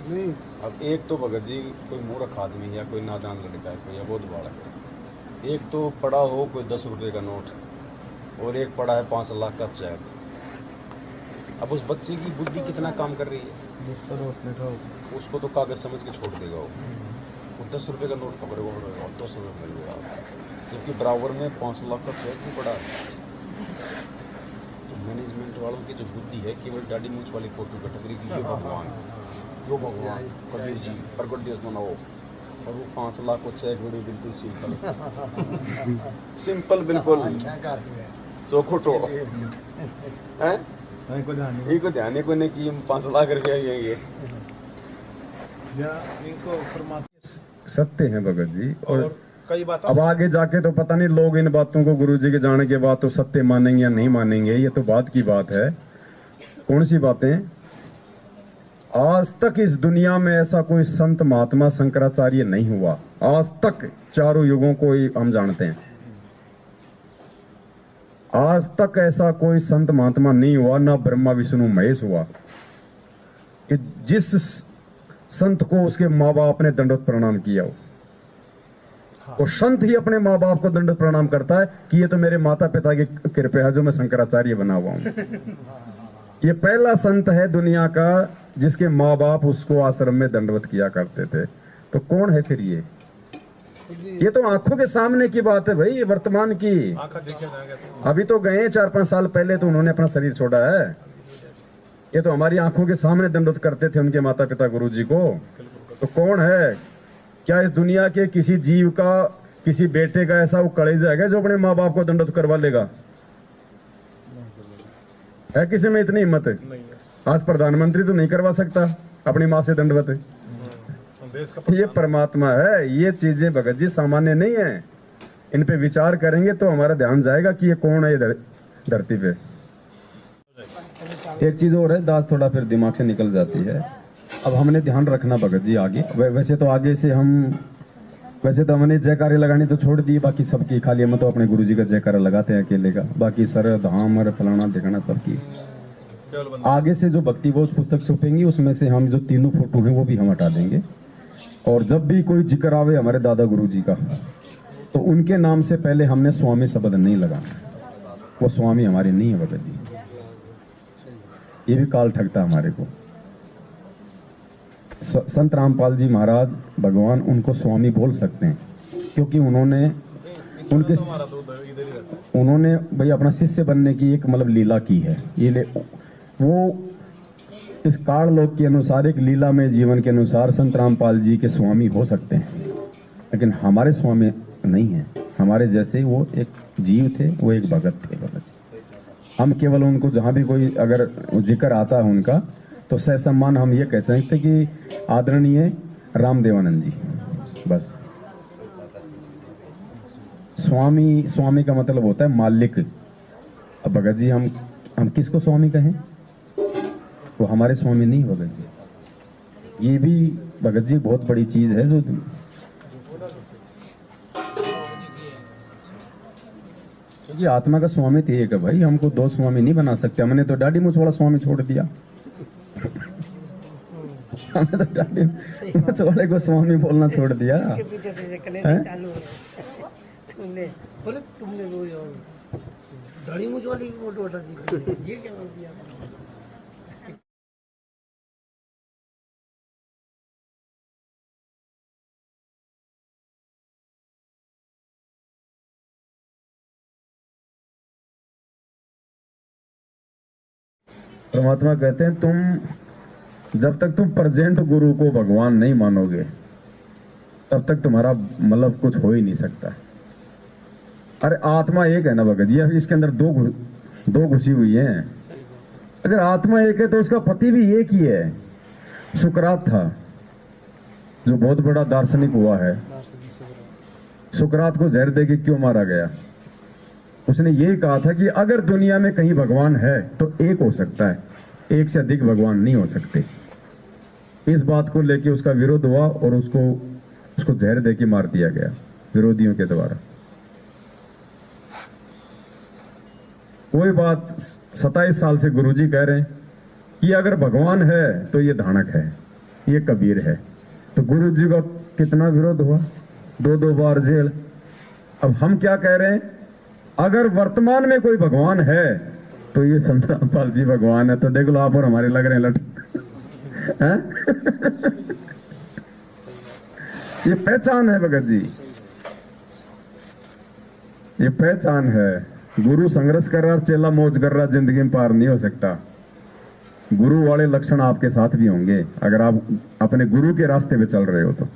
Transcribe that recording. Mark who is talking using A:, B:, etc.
A: नहीं।
B: अब एक तो भगत जी कोई मूर्ख आदमी या कोई नादान लड़का है, कोई अबोध बालक है। एक तो पड़ा हो कोई 10 रुपये का नोट और एक पड़ा है 5 लाख का चेक। अब उस बच्चे की बुद्धि कितना काम कर रही है, उसको तो कागज समझ के छोड़ देगा वो 10 रुपये का नोट पकड़ेगा और 200 रुपये मिल गया, जबकि बराबर में 5 लाख का चेक भी पड़ा है। तो मैनेजमेंट वालों की जो बुद्धि है केवल दाढ़ी मूंछ वाली फोटो का टकरी की, ये भगवान कबीर जी प्रगट दिवस मनाओ, और वो 5 लाख को चेक बड़ी बिल्कुल सिंपल सिंपल बिल्कुल चौखोटो हैं, इनको ध्यान को नहीं कि 5 लाख रुपया ये
A: इनको परमात्मा
C: सत्य हैं भगत जी। और
A: कई बात
C: अब आगे जाके तो पता नहीं लोग इन बातों को गुरु जी के जाने के बाद तो सत्य मानेंगे या नहीं मानेंगे, ये तो बात की बात है। कौन सी बातें? आज तक इस दुनिया में ऐसा कोई संत महात्मा शंकराचार्य नहीं हुआ, आज तक चारों युगों को ही हम जानते हैं। आज तक ऐसा कोई संत महात्मा नहीं हुआ, ना ब्रह्मा विष्णु महेश हुआ, कि जिस संत को उसके माँ बाप ने दंडवत प्रणाम किया हो। वो संत ही अपने माँ बाप को दंडवत प्रणाम करता है कि ये तो मेरे माता पिता की कृपा है जो मैं शंकराचार्य बना हुआ हूं। ये पहला संत है दुनिया का जिसके माँ बाप उसको आश्रम में दंडवत किया करते थे। तो कौन है फिर ये तो आंखों के सामने की बात है भाई, वर्तमान की। अभी तो गए 4-5 साल पहले तो उन्होंने अपना शरीर छोड़ा है। ये तो हमारी आंखों के सामने दंडवत करते थे उनके माता पिता गुरु जी को। तो कौन है? क्या इस दुनिया के किसी जीव का, किसी बेटे का ऐसा वो कलेजा है जो अपने माँ बाप को दंडवत करवा लेगा? है किसी में इतनी हिम्मत? आज प्रधानमंत्री तो नहीं करवा सकता अपनी माँ से दंडवत। ये परमात्मा है। ये चीजें भगत जी सामान्य नहीं है, इन पे विचार करेंगे तो हमारा ध्यान जाएगा कि ये कौन है धरती पे। एक चीज और है, दास थोड़ा फिर दिमाग से निकल जाती है। अब हमने ध्यान रखना भगत जी आगे, वैसे तो आगे से वैसे तो हमने जयकारे लगानी तो छोड़ दी बाकी सबकी, खाली हम तो अपने गुरुजी का जयकारा लगाते हैं अकेले का, बाकी सर धाम और फलाना दिखाना सबकी। आगे से जो भक्ति बोध पुस्तक छुपेंगी उसमें से हम जो 3 फोटो हैं वो भी हम हटा देंगे। और जब भी कोई जिक्र आवे हमारे दादा गुरु जी का तो उनके नाम से पहले हमने स्वामी शब्द नहीं लगाना। वो स्वामी हमारे नहीं है भगत जी, ये भी काल ठगता हमारे को। संत रामपाल जी महाराज भगवान उनको स्वामी बोल सकते हैं क्योंकि उन्होंने भाई अपना शिष्य बनने की एक मतलब लीला की है। वो इस काल लोक के अनुसार एक लीला में जीवन के अनुसार संत रामपाल जी के स्वामी हो सकते हैं, लेकिन हमारे स्वामी नहीं है। हमारे जैसे वो एक जीव थे, वो एक भगत थे भगत जी। हम केवल उनको जहां भी कोई अगर जिक्र आता है उनका तो सहसम्मान हम ये कह सकते कि आदरणीय रामदेवानंद जी, बस। स्वामी का मतलब होता है मालिक। अब भगत जी हम किसको स्वामी कहें? वो हमारे स्वामी नहीं भगत जी। ये भी भगत जी बहुत बड़ी चीज है जो क्योंकि आत्मा का स्वामी तो एक है भाई, हमको 2 स्वामी नहीं बना सकते। हमने तो दाढ़ी मूंछ वाला स्वामी छोड़ दिया। हमने तो दाढ़ी मूंछ वाले को स्वामी बोलना छोड़ दिया।
D: तुमने वो दाढ़ी मूंछ वाली की फोटो हटा दी, ये क्या कर दिया?
C: परमात्मा कहते हैं जब तक तुम प्रेजेंट गुरु को भगवान नहीं मानोगे तब तक तुम्हारा मतलब कुछ हो ही नहीं सकता। अरे आत्मा एक है ना भगत जी, अभी इसके अंदर दो घुसी हुई हैं। अगर आत्मा एक है तो उसका पति भी एक ही है। सुकरात था जो बहुत बड़ा दार्शनिक हुआ है, सुकरात को जहर देके क्यों मारा गया? उसने यही कहा था कि अगर दुनिया में कहीं भगवान है तो एक हो सकता है, एक से अधिक भगवान नहीं हो सकते। इस बात को लेके उसका विरोध हुआ और उसको जहर देके मार दिया गया विरोधियों के द्वारा। कोई बात 27 साल से गुरुजी कह रहे हैं कि अगर भगवान है तो ये धानक है, ये कबीर है। तो गुरु जी का कितना विरोध हुआ, 2-2 बार जेल। अब हम क्या कह रहे हैं, अगर वर्तमान में कोई भगवान है तो ये संत रामपाल जी भगवान है। तो देख लो आप और हमारे लग रहे हैं लट हैं? ये पहचान है भगत जी, ये पहचान है। गुरु संघर्ष कर रहा, चेला मौज कर रहा, जिंदगी में पार नहीं हो सकता। गुरु वाले लक्षण आपके साथ भी होंगे अगर आप अपने गुरु के रास्ते पे चल रहे हो तो।